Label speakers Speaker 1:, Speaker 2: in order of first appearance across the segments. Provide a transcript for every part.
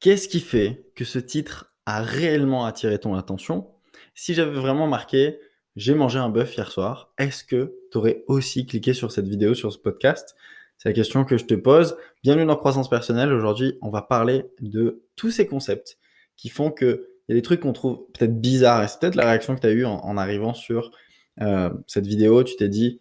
Speaker 1: Qu'est-ce qui fait que ce titre a réellement attiré ton attention? Si j'avais vraiment marqué: «J'ai mangé un bœuf hier soir», est-ce que tu aurais aussi cliqué sur cette vidéo, sur ce podcast? C'est la question que je te pose. Bienvenue dans Croissance Personnelle. Aujourd'hui, on va parler de tous ces concepts qui font qu'il y a des trucs qu'on trouve peut-être bizarres et c'est peut-être la réaction que tu as eue en arrivant sur, cette vidéo. Tu t'es dit: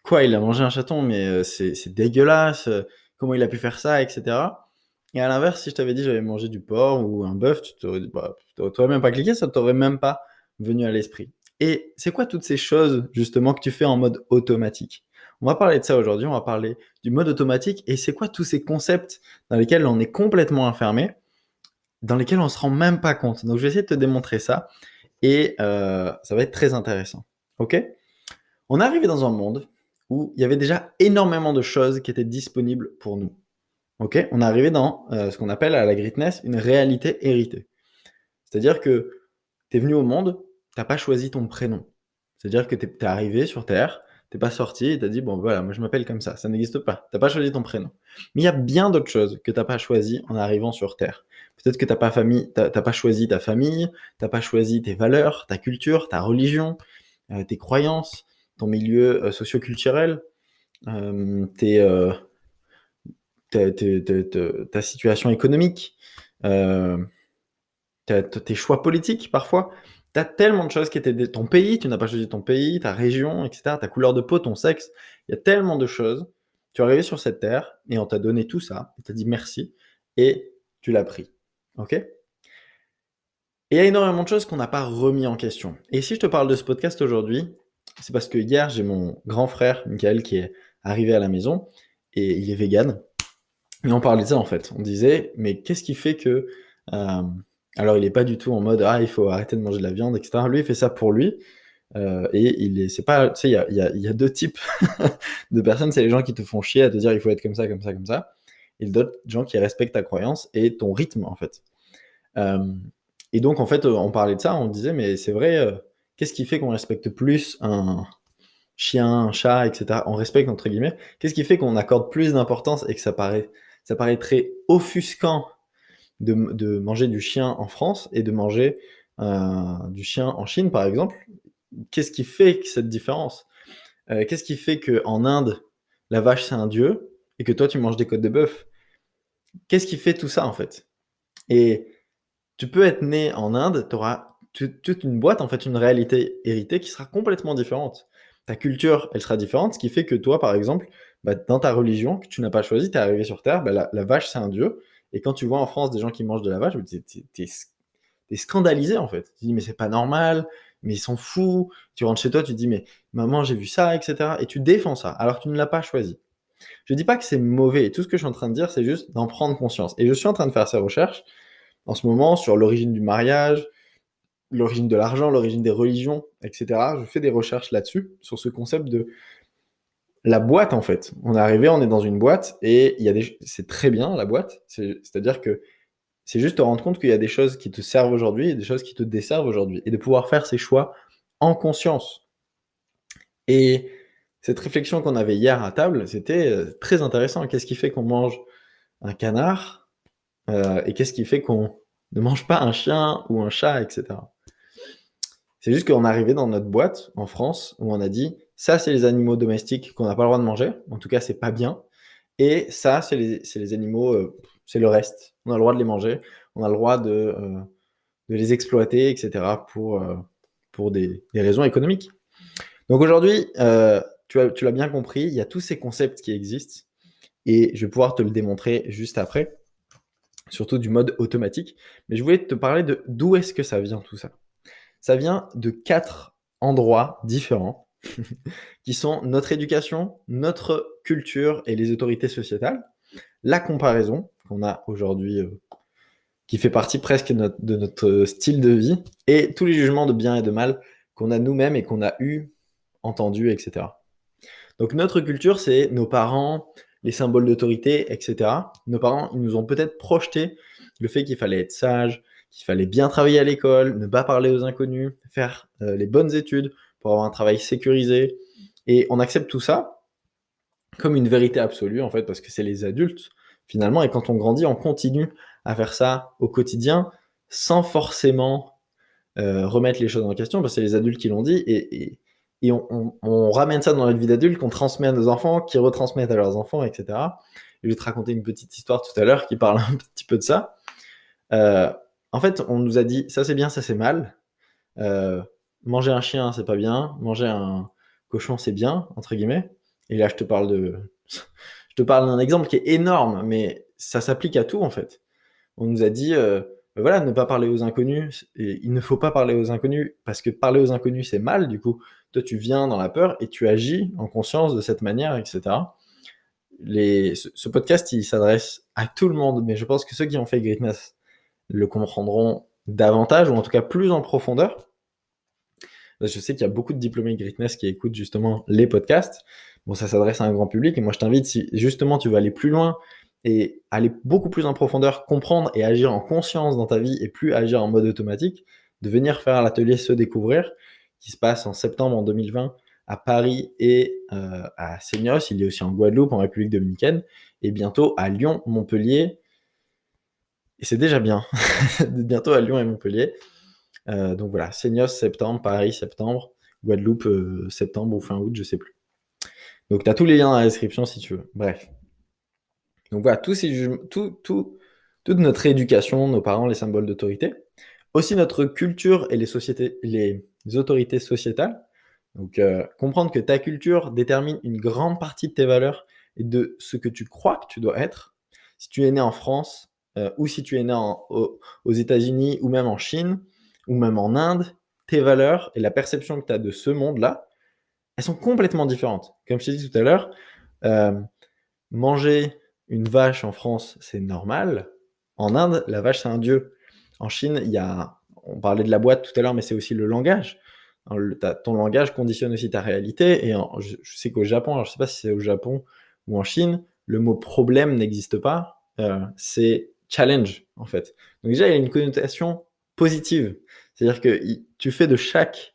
Speaker 1: «Quoi, il a mangé un chaton? Mais, c'est dégueulasse, comment il a pu faire ça?» et cetera. Et à l'inverse, si je t'avais dit: «J'avais mangé du porc ou un bœuf», tu t'aurais dit: «Bah, tu même pas cliqué, ça t'aurait même pas venu à l'esprit». Et c'est quoi toutes ces choses justement que tu fais en mode automatique? On va parler de ça aujourd'hui, on va parler du mode automatique et c'est quoi tous ces concepts dans lesquels on est complètement enfermé, dans lesquels on se rend même pas compte. Donc je vais essayer de te démontrer ça et ça va être très intéressant. OK? On est arrivé dans un monde où il y avait déjà énormément de choses qui étaient disponibles pour nous. OK? On est arrivé dans, ce qu'on appelle à la Greatness une réalité héritée. C'est-à-dire que tu es venu au monde, tu as pas choisi ton prénom. C'est-à-dire que tu es arrivé sur terre, tu es pas sorti et tu as dit: «Bon voilà, moi je m'appelle comme ça». Ça n'existe pas. Tu as pas choisi ton prénom. Mais il y a bien d'autres choses que tu as pas choisies en arrivant sur terre. Peut-être que tu as pas choisi ta famille, tu as pas choisi tes valeurs, ta culture, ta religion, tes croyances, ton milieu, socio-culturel, tes, ta situation économique, heu, tes choix politiques parfois. Tu as tellement de choses qui étaient ton pays, tu n'as pas choisi ton pays, ta région et cetera, ta couleur de peau, ton sexe. Il y a tellement de choses. Tu es arrivé sur cette terre et on t'a donné tout ça, on t'a dit merci et tu l'as pris. OK? Et il y a énormément de choses qu'on n'a pas remis en question. Et si je te parle de ce podcast aujourd'hui, c'est parce que hier, j'ai mon grand frère, Michael, qui est arrivé à la maison et il est vegan. Et on parlait de ça en fait. On disait: «Mais qu'est-ce qui fait que» alors il est pas du tout en mode: «Ah, il faut arrêter de manger de la viande» et cetera. Lui, il fait ça pour lui, et il est c'est pas tu sais, il y a 2 types de personnes. C'est les gens qui te font chier à te dire: «Il faut être comme ça, comme ça, comme ça» et d'autres gens qui respectent ta croyance et ton rythme, en fait. Hem et donc en fait, on parlait de ça, on disait: «Mais c'est vrai, qu'est-ce qui fait qu'on respecte plus un chien, un chat et cetera, on respecte entre guillemets. Qu'est-ce qui fait qu'on accorde plus d'importance et que ça paraît très offusquant de manger du chien en France et de manger, du chien en Chine, par exemple? Qu'est-ce qui fait que cette différence? Qu'est-ce qui fait qu'en Inde, la vache, c'est un dieu et que toi, tu manges des côtes de bœuf? Qu'est-ce qui fait tout ça, en fait? Et tu peux être né en Inde, tu auras toute une boîte, en fait, une réalité héritée qui sera complètement différente. Ta culture, elle sera différente, ce qui fait que toi, par exemple, bah, dans ta religion que tu n'as pas choisie, tu es arrivé sur terre, bah, la vache, c'est un dieu et quand tu vois en France des gens qui mangent de la vache, bah, tu es scandalisé, en fait. Tu te dis: «Mais c'est pas normal, mais ils sont fous». Tu rentres chez toi, tu te dis: «Mais maman, j'ai vu ça» et cetera et tu défends ça, alors que tu ne l'as pas choisi. Je dis pas que c'est mauvais, tout ce que je suis en train de dire, c'est juste d'en prendre conscience et je suis en train de faire ces recherches en ce moment sur l'origine du mariage, l'origine de l'argent, l'origine des religions, et cetera. Je fais des recherches là-dessus, sur ce concept de la boîte, en fait. On est arrivé, on est dans une boîte et il y a des c'est très bien la boîte, c'est-à-dire que c'est juste te rendre compte qu'il y a des choses qui te servent aujourd'hui et des choses qui te desservent aujourd'hui et de pouvoir faire ses choix en conscience. Et cette réflexion qu'on avait hier à table, c'était, très intéressant. Qu'est-ce qui fait qu'on mange un canard, et qu'est-ce qui fait qu'on ne mange pas un chien ou un chat et cetera? C'est juste qu'on est arrivé dans notre boîte, en France, où on a dit: «Ça, c'est les animaux domestiques qu'on n'a pas le droit de manger, en tout cas, c'est pas bien et ça, c'est les animaux, c'est le reste. On a le droit de les manger, on a le droit de les exploiter et cetera pour des raisons économiques». Donc aujourd'hui, tu l'as bien compris, il y a tous ces concepts qui existent et je vais pouvoir te le démontrer juste après, surtout du mode automatique. Mais je voulais te parler de d'où est-ce que ça vient tout ça? Ça vient de 4 endroits différents qui sont notre éducation, notre culture et les autorités sociétales, la comparaison qu'on a aujourd'hui, qui fait partie presque de notre style de vie et tous les jugements de bien et de mal qu'on a nous-mêmes et qu'on a eu, entendus et cetera. Donc notre culture, c'est nos parents, les symboles d'autorité et cetera. Nos parents, ils nous ont peut-être projeté le fait qu'il fallait être sage, qu'il fallait bien travailler à l'école, ne pas parler aux inconnus, faire, les bonnes études pour avoir un travail sécurisé et on accepte tout ça comme une vérité absolue, en fait, parce que c'est les adultes, finalement et quand on grandit, on continue à faire ça au quotidien sans forcément remettre les choses en question, parce que c'est les adultes qui l'ont dit, et on ramène ça dans notre vie d'adulte, qu'on transmet à nos enfants, qui retransmettent à leurs enfants, etc. Je vais te raconter une petite histoire tout à l'heure qui parle un petit peu de ça. En fait, on nous a dit ça c'est bien, ça c'est mal. Manger un chien, c'est pas bien. Manger un cochon, c'est bien, entre guillemets. Et là, je te parle d'un exemple qui est énorme, mais ça s'applique à tout en fait. On nous a dit, voilà, ne pas parler aux inconnus. Et il ne faut pas parler aux inconnus parce que parler aux inconnus, c'est mal. Du coup, toi, tu viens dans la peur et tu agis en conscience de cette manière, etc. Ce podcast, il s'adresse à tout le monde, mais je pense que ceux qui ont fait Greatness le comprendront davantage, ou en tout cas plus en profondeur. Je sais qu'il y a beaucoup de diplômés Greatness qui écoutent justement les podcasts. Bon, ça s'adresse à un grand public, et moi je t'invite, si justement tu veux aller plus loin et aller beaucoup plus en profondeur, comprendre et agir en conscience dans ta vie et plus agir en mode automatique, de venir faire l'atelier Se Découvrir, qui se passe en septembre en 2020 à Paris et à Seignos. Il est aussi en Guadeloupe, en République dominicaine, et bientôt à Lyon, Montpellier, et c'est déjà bien, bientôt à Lyon et Montpellier. Donc voilà, Seignos septembre, Paris septembre, Guadeloupe septembre ou fin août, je sais plus. Donc tu as tous les liens dans la description si tu veux. Bref. Donc voilà, tous ces jugements, toute notre éducation, nos parents, les symboles d'autorité, aussi notre culture et les autorités sociétales. Donc comprendre que ta culture détermine une grande partie de tes valeurs et de ce que tu crois que tu dois être. Si tu es né en France, ou si tu es né aux États-Unis, ou même en Chine, ou même en Inde, tes valeurs et la perception que tu as de ce monde-là, elles sont complètement différentes. Comme je t'ai dit tout à l'heure, manger une vache en France, c'est normal. En Inde, la vache, c'est un dieu. En Chine, on parlait de la boîte tout à l'heure, mais c'est aussi le langage. Ton langage conditionne aussi ta réalité. Et je sais qu'au Japon, alors je ne sais pas si c'est au Japon ou en Chine, le mot problème n'existe pas. C'est challenge, en fait. Donc déjà, il y a une connotation positive. C'est-à-dire que tu fais de chaque...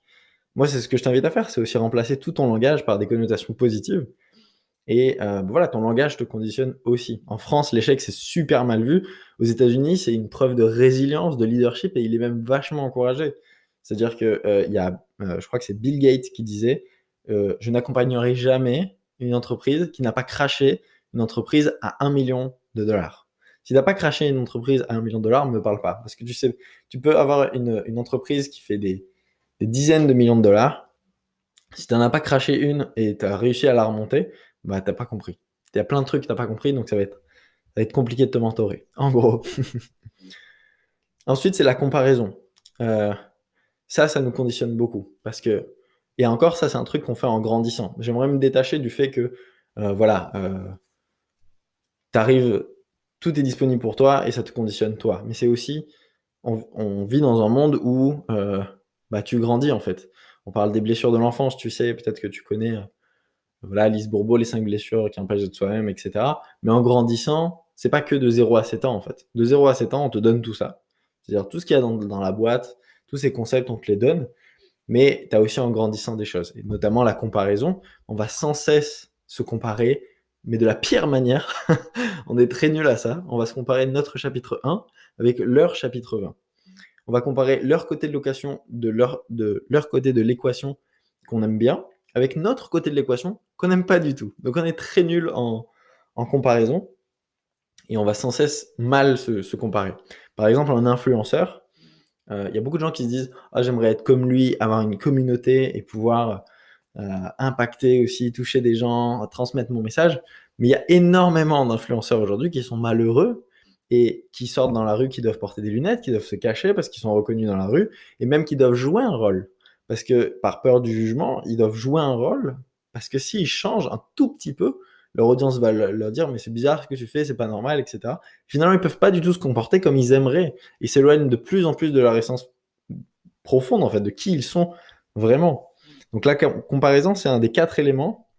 Speaker 1: Moi, c'est ce que je t'invite à faire, c'est aussi remplacer tout ton langage par des connotations positives. Et voilà, ton langage te conditionne aussi. En France, l'échec, c'est super mal vu. Aux États-Unis, c'est une preuve de résilience, de leadership, et il est même vachement encouragé. C'est-à-dire que je crois que c'est Bill Gates qui disait, je n'accompagnerai jamais une entreprise qui n'a pas craché une entreprise à 1 million de dollars. Si tu n'as pas craché une entreprise à 1 million de dollars, ne me parle pas. Parce que tu sais, tu peux avoir une entreprise qui fait des dizaines de millions de dollars. Si tu n'en as pas craché une et tu as réussi à la remonter, bah t'as pas compris. Il y a plein de trucs que t'as pas compris, donc ça va être compliqué de te mentorer. En gros. Ensuite, c'est la comparaison. Ça nous conditionne beaucoup. Parce que, et encore, ça, c'est un truc qu'on fait en grandissant. J'aimerais me détacher du fait que, voilà, t'arrives, tout est disponible pour toi et ça te conditionne toi. Mais c'est aussi, on vit dans un monde où bah, tu grandis en fait. On parle des blessures de l'enfance, tu sais, peut-être que tu connais. Voilà, Alice Bourbeau, les 5 blessures qui empêchent d'être soi-même, etc. Mais en grandissant, c'est pas que de 0 à 7 ans, en fait. De 0 à 7 ans, on te donne tout ça. C'est-à-dire, tout ce qu'il y a dans la boîte, tous ces concepts, on te les donne. Mais tu as aussi en grandissant des choses. Et notamment la comparaison. On va sans cesse se comparer, mais de la pire manière. On est très nul à ça. On va se comparer notre chapitre 1 avec leur chapitre 20. On va comparer leur côté de l'équation, de leur côté de l'équation qu'on aime bien, avec notre côté de l'équation qu'on n'aime pas du tout. Donc on est très nul en comparaison et on va sans cesse mal se comparer. Par exemple, un influenceur, il y a beaucoup de gens qui se disent « Ah, j'aimerais être comme lui, avoir une communauté et pouvoir impacter aussi, toucher des gens, transmettre mon message. » Mais il y a énormément d'influenceurs aujourd'hui qui sont malheureux et qui sortent dans la rue, qui doivent porter des lunettes, qui doivent se cacher parce qu'ils sont reconnus dans la rue, et même qui doivent jouer un rôle. Parce que par peur du jugement, ils doivent jouer un rôle, parce que s'ils changent un tout petit peu, leur audience va leur dire « mais c'est bizarre ce que tu fais, c'est pas normal, etc. » Finalement, ils peuvent pas du tout se comporter comme ils aimeraient. Ils s'éloignent de plus en plus de leur essence profonde, en fait, de qui ils sont vraiment. Donc la comparaison, c'est un des 4 éléments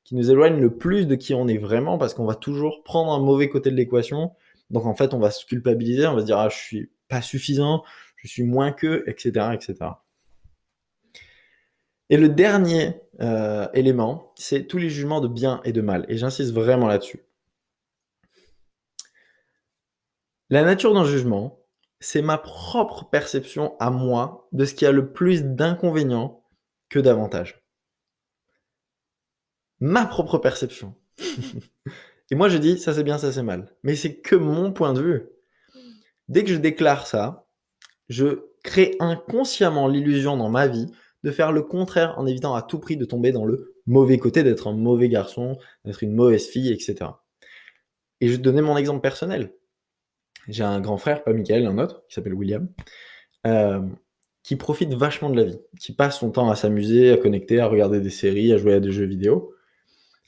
Speaker 1: qui nous éloigne le plus de qui on est vraiment, parce qu'on va toujours prendre un mauvais côté de l'équation. Donc en fait, on va se culpabiliser, on va se dire « ah, je suis pas suffisant, je suis moins que, etc. etc. » Et le dernier élément, c'est tous les jugements de bien et de mal. Et j'insiste vraiment là-dessus. La nature d'un jugement, c'est ma propre perception à moi de ce qui a le plus d'inconvénients que d'avantages. Ma propre perception. Et moi je dis: «Ça c'est bien, ça c'est mal». Mais c'est que mon point de vue. Dès que je déclare ça, je crée inconsciemment l'illusion dans ma vie de faire le contraire en évitant à tout prix de tomber dans le mauvais côté, d'être un mauvais garçon, d'être une mauvaise fille et cetera. Et je vais te donner mon exemple personnel. J'ai un grand frère, pas Michael, un autre, qui s'appelle William, hem, qui profite vachement de la vie, qui passe son temps à s'amuser, à connecter, à regarder des séries, à jouer à des jeux vidéo,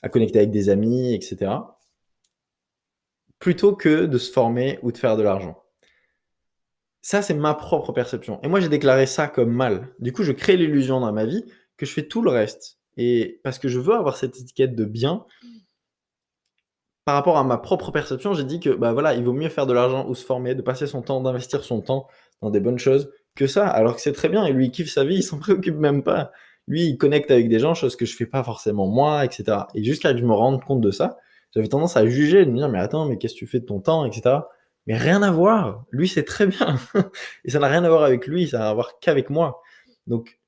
Speaker 1: à connecter avec des amis et cetera, plutôt que de se former ou de faire de l'argent. Ça, c'est ma propre perception et moi, j'ai déclaré ça comme mal. Du coup, je crée l'illusion dans ma vie que je fais tout le reste et parce que je veux avoir cette étiquette de bien, par rapport à ma propre perception, j'ai dit que, bah, voilà, il vaut mieux faire de l'argent ou se former, de passer son temps, d'investir son temps dans des bonnes choses que ça, alors que c'est très bien et lui, il kiffe sa vie, il s'en préoccupe même pas. Lui, il connecte avec des gens, chose que je fais pas forcément moi et cetera et jusqu'à que je me rende compte de ça, j'avais tendance à juger, de me dire: «Mais attends, mais qu'est-ce que tu fais de ton temps?» et cetera. Mais rien à voir! Lui, c'est très bien et ça n'a rien à voir avec lui, ça n'a à voir qu'avec moi. Donc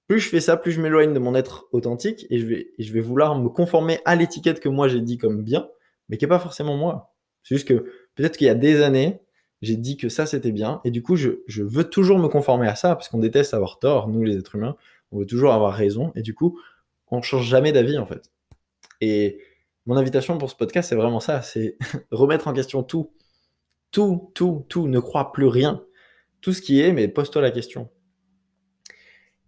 Speaker 1: plus je fais ça, plus je m'éloigne de mon être authentique et je vais vouloir me conformer à l'étiquette que moi j'ai dit comme bien, mais qui est pas forcément moi. C'est juste que peut-être qu'il y a des années, j'ai dit que ça c'était bien et du coup je veux toujours me conformer à ça parce qu'on déteste avoir tort, nous les êtres humains, on veut toujours avoir raison et du coup, on change jamais d'avis en fait. Et mon invitation pour ce podcast, c'est vraiment ça, c'est remettre en question tout. Tout, tout, tout, ne crois plus rien. Tout ce qui est, mais pose-toi la question.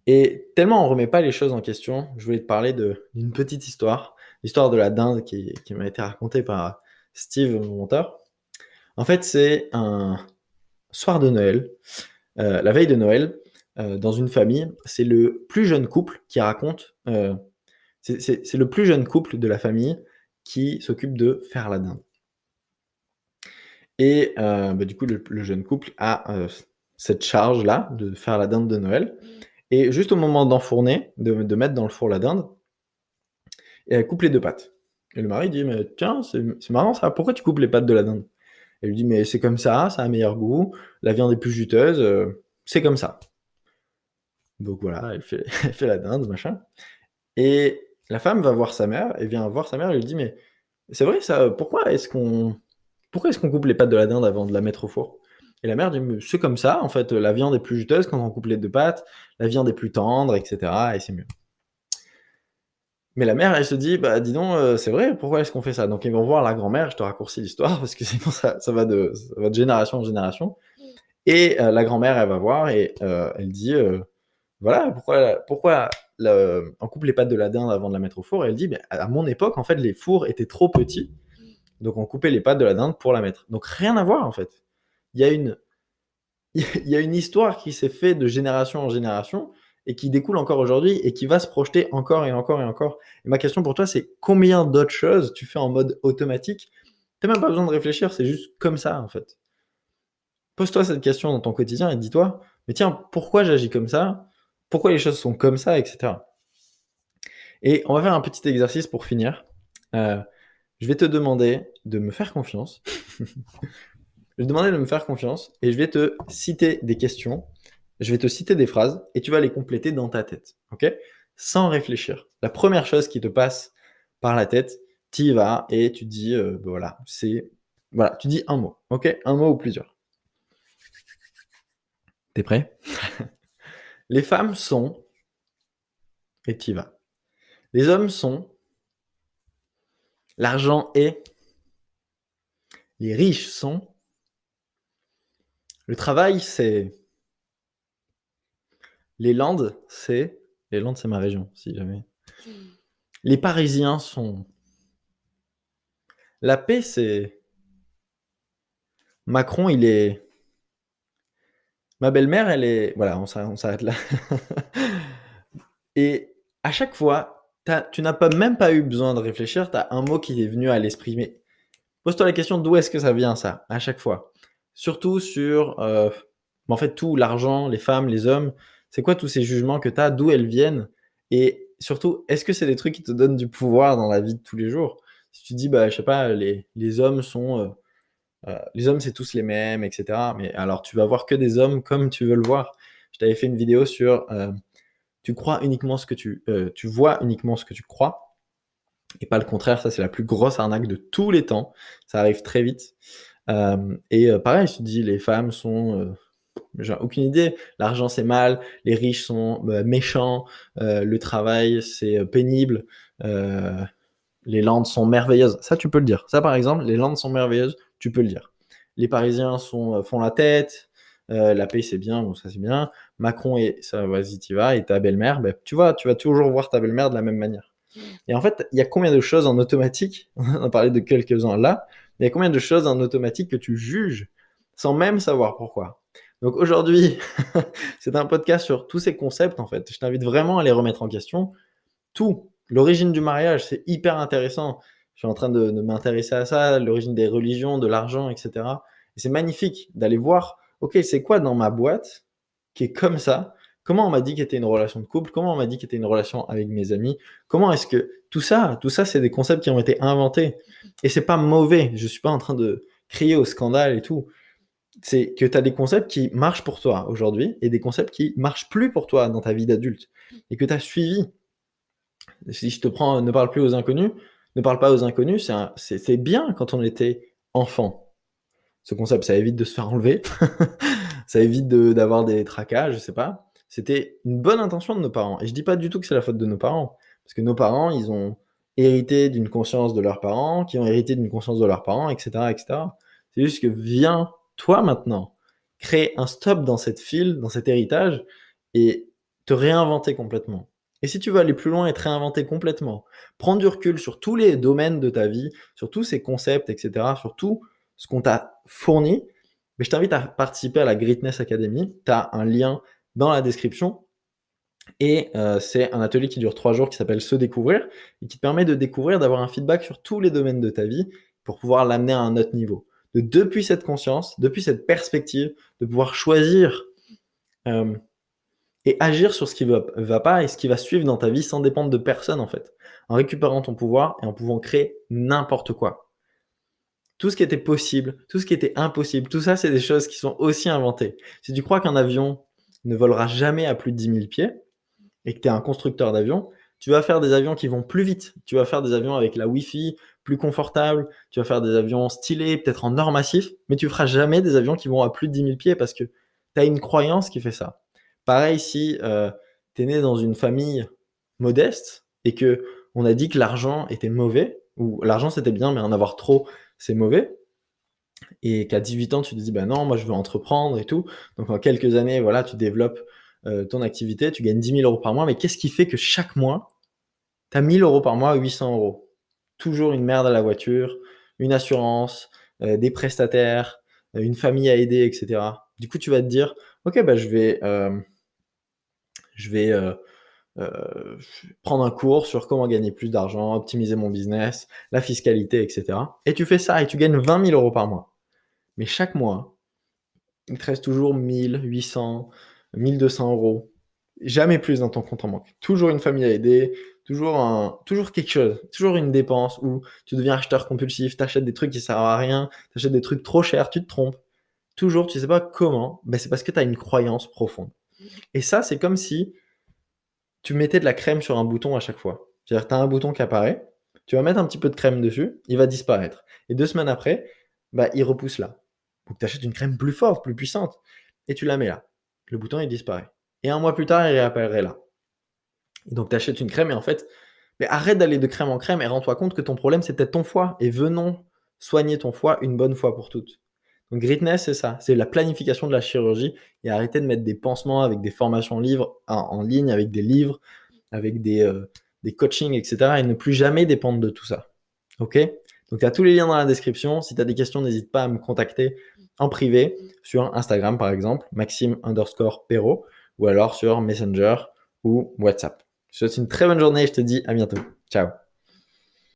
Speaker 1: Et tellement on remet pas les choses en question, je voulais te parler d'une petite histoire, l'histoire de la dinde qui m'a été racontée par Steve, mon monteur. En fait, c'est un soir de Noël, la veille de Noël, dans une famille, c'est le plus jeune couple qui raconte, c'est le plus jeune couple de la famille qui s'occupe de faire la dinde. Et bah, du coup, le jeune couple a, cette charge-là de faire la dinde de Noël et juste au moment d'enfourner, de mettre dans le four la dinde, et elle coupe les 2 pattes. Et le mari dit: «Mais tiens, c'est marrant ça, pourquoi tu coupes les pattes de la dinde?» Elle lui dit: «Mais c'est comme ça a un meilleur goût, la viande est plus juteuse, c'est comme ça». Donc voilà, elle fait elle fait la dinde, machin et la femme va voir sa mère, elle vient voir sa mère, elle lui dit: «Mais c'est vrai ça, pourquoi est-ce qu'on coupe les pattes de la dinde avant de la mettre au four?» Et la mère dit: «Mais c'est comme ça en fait, la viande est plus juteuse quand on coupe les 2 pattes, la viande est plus tendre et cetera et c'est mieux». Mais la mère, elle se dit: «Bah, dis donc, c'est vrai, pourquoi est-ce qu'on fait ça?» Donc ils vont voir la grand-mère, je te raccourcis l'histoire parce que sinon ça va de génération en génération et la grand-mère, elle va voir et elle dit, voilà: «Pourquoi le on coupe les pattes de la dinde avant de la mettre au four?» Et elle dit: «Beh, à mon époque, en fait, les fours étaient trop petits, donc on coupait les pattes de la dinde pour la mettre». Donc rien à voir, en fait. Il y a une il y a une histoire qui s'est fait de génération en génération et qui découle encore aujourd'hui et qui va se projeter encore et encore et encore. Et ma question pour toi, c'est combien d'autres choses tu fais en mode automatique? Tu as même pas besoin de réfléchir, c'est juste comme ça, en fait. Pose-toi cette question dans ton quotidien et dis-toi: «Mais tiens, pourquoi j'agis comme ça? Pourquoi les choses sont comme ça?» et cetera. Et on va faire un petit exercice pour finir. Heu, je vais te demander de me faire confiance. Je vais te demander de me faire confiance et je vais te citer des questions, je vais te citer des phrases et tu vas les compléter dans ta tête, OK? Sans réfléchir. La première chose qui te passe par la tête, tu y vas et tu dis, bah, voilà, tu dis un mot, OK? Un mot ou plusieurs. Tu es prêt? Les femmes sont et tu y vas. Les hommes sont, l'argent est, les riches sont, le travail c'est, les Landes c'est, les Landes c'est ma région si jamais. Les Parisiens sont, la paix c'est, Macron il est, ma belle-mère elle est, voilà on s'arrête là. Et à chaque fois, tu n'as pas même pas eu besoin de réfléchir, tu as un mot qui est venu à l'esprit. Mais pose-toi la question d'où est-ce que ça vient ça, à chaque fois? Surtout sur, en fait tout, l'argent, les femmes, les hommes, c'est quoi tous ces jugements que tu as? D'où elles viennent? Et surtout, est-ce que c'est des trucs qui te donnent du pouvoir dans la vie de tous les jours? Si tu dis, bah, je sais pas, les hommes sont, Les hommes, c'est tous les mêmes, et cetera. Mais alors, tu vas voir que des hommes comme tu veux le voir. Je t'avais fait une vidéo sur tu crois uniquement ce que tu vois uniquement ce que tu crois, et pas le contraire. Ça, c'est la plus grosse arnaque de tous les temps. Ça arrive très vite. Pareil, je te dis, les femmes sont j'ai aucune idée. L'argent, c'est mal, les riches sont méchants, le travail, c'est pénible, euh, les Landes sont merveilleuses. Ça, tu peux le dire. Ça, par exemple, les Landes sont merveilleuses, tu peux le dire. Les Parisiens font la tête, la paix, c'est bien, bon, ça, c'est bien. Macron, et ça, vas-y, tu vas, et ta belle-mère, ben, tu vas toujours voir ta belle-mère de la même manière. Et en fait, il y a combien de choses en automatique, on a parlé de quelques-uns là, il y a combien de choses en automatique que tu juges sans même savoir pourquoi. Donc aujourd'hui, c'est un podcast sur tous ces concepts, en fait. Je t'invite vraiment à les remettre en question. Tout. L'origine du mariage, c'est hyper intéressant. Je suis en train de m'intéresser à ça, l'origine des religions, de l'argent, etc. Et c'est magnifique d'aller voir, ok, c'est quoi dans ma boîte qui est comme ça? Comment on m'a dit qu'était une relation de couple? Comment on m'a dit qu'était une relation avec mes amis? Comment est-ce que tout ça, c'est des concepts qui ont été inventés. Et c'est pas mauvais. Je suis pas en train de crier au scandale et tout. C'est que tu as des concepts qui marchent pour toi aujourd'hui et des concepts qui marchent plus pour toi dans ta vie d'adulte et que tu as suivi. Si je te prends ne parle plus aux inconnus, ne parle pas aux inconnus, c'est bien quand on était enfant. Ce concept, ça évite de se faire enlever, ça évite d'avoir des tracas, je sais pas. C'était une bonne intention de nos parents. Et je dis pas du tout que c'est la faute de nos parents. Parce que nos parents, ils ont hérité d'une conscience de leurs parents, qui ont hérité d'une conscience de leurs parents, etc., etc. C'est juste que viens, toi maintenant, créer un stop dans cette file, dans cet héritage, et te réinventer complètement. Et si tu veux aller plus loin et te réinventer complètement, prendre du recul sur tous les domaines de ta vie, sur tous ces concepts, etc., sur tout ce qu'on t'a fourni, mais je t'invite à participer à la Greatness Academy. Tu as un lien dans la description. Et c'est un atelier qui dure 3 jours qui s'appelle Se découvrir et qui te permet de découvrir, d'avoir un feedback sur tous les domaines de ta vie pour pouvoir l'amener à un autre niveau. Depuis cette conscience, depuis cette perspective, de pouvoir choisir et agir sur ce qui va pas et ce qui va suivre dans ta vie sans dépendre de personne en fait. En récupérant ton pouvoir et en pouvant créer n'importe quoi. Tout ce qui était possible, tout ce qui était impossible, tout ça, c'est des choses qui sont aussi inventées. Si tu crois qu'un avion ne volera jamais à plus de 10 000 pieds et que tu es un constructeur d'avion, tu vas faire des avions qui vont plus vite. Tu vas faire des avions avec la Wi-Fi, plus confortable. Tu vas faire des avions stylés, peut-être en or massif, mais tu feras jamais des avions qui vont à plus de 10 000 pieds parce que tu as une croyance qui fait ça. Pareil si tu es né dans une famille modeste et que on a dit que l'argent était mauvais, ou l'argent c'était bien, mais en avoir trop, c'est mauvais, et qu'à 18 ans, tu te dis, bah non, moi je veux entreprendre et tout. Donc en quelques années, voilà, tu développes ton activité, tu gagnes 10 000 euros par mois, mais qu'est-ce qui fait que chaque mois, tu as 1 000 euros par mois, 800 euros? Toujours une merde à la voiture, une assurance, des prestataires, une famille à aider, etc. Du coup, tu vas te dire, ok, bah je vais prendre un cours sur comment gagner plus d'argent, optimiser mon business, la fiscalité, etc. Et tu fais ça et tu gagnes 20 000 euros par mois. Mais chaque mois, il te reste toujours 1 800, 1 200 euros. Jamais plus dans ton compte en banque. Toujours une famille à aider, toujours quelque chose, toujours une dépense où tu deviens acheteur compulsif, tu achètes des trucs qui servent à rien, tu achètes des trucs trop chers, tu te trompes. Toujours, tu sais pas comment, ben c'est parce que tu as une croyance profonde. Et ça, c'est comme si tu mettais de la crème sur un bouton à chaque fois. C'est-à-dire, tu as un bouton qui apparaît, tu vas mettre un petit peu de crème dessus, il va disparaître. Et 2 semaines après, bah, il repousse là. Donc tu achètes une crème plus forte, plus puissante, et tu la mets là. Le bouton, il disparaît. Et un mois plus tard, il réapparaît là. Et donc tu achètes une crème et en fait, mais arrête d'aller de crème en crème et rends-toi compte que ton problème, c'est peut-être ton foie. Et venons soigner ton foie une bonne fois pour toutes. Donc Greatness, c'est ça, c'est la planification de la chirurgie et arrêter de mettre des pansements avec des formations en ligne, avec des livres, avec des coachings, etc. et ne plus jamais dépendre de tout ça. Ok? Donc tu as tous les liens dans la description. Si tu as des questions, n'hésite pas à me contacter en privé sur Instagram par exemple, Maxime_Perrault, ou alors sur Messenger ou WhatsApp. Je te souhaite une très bonne journée et je te dis à bientôt. Ciao.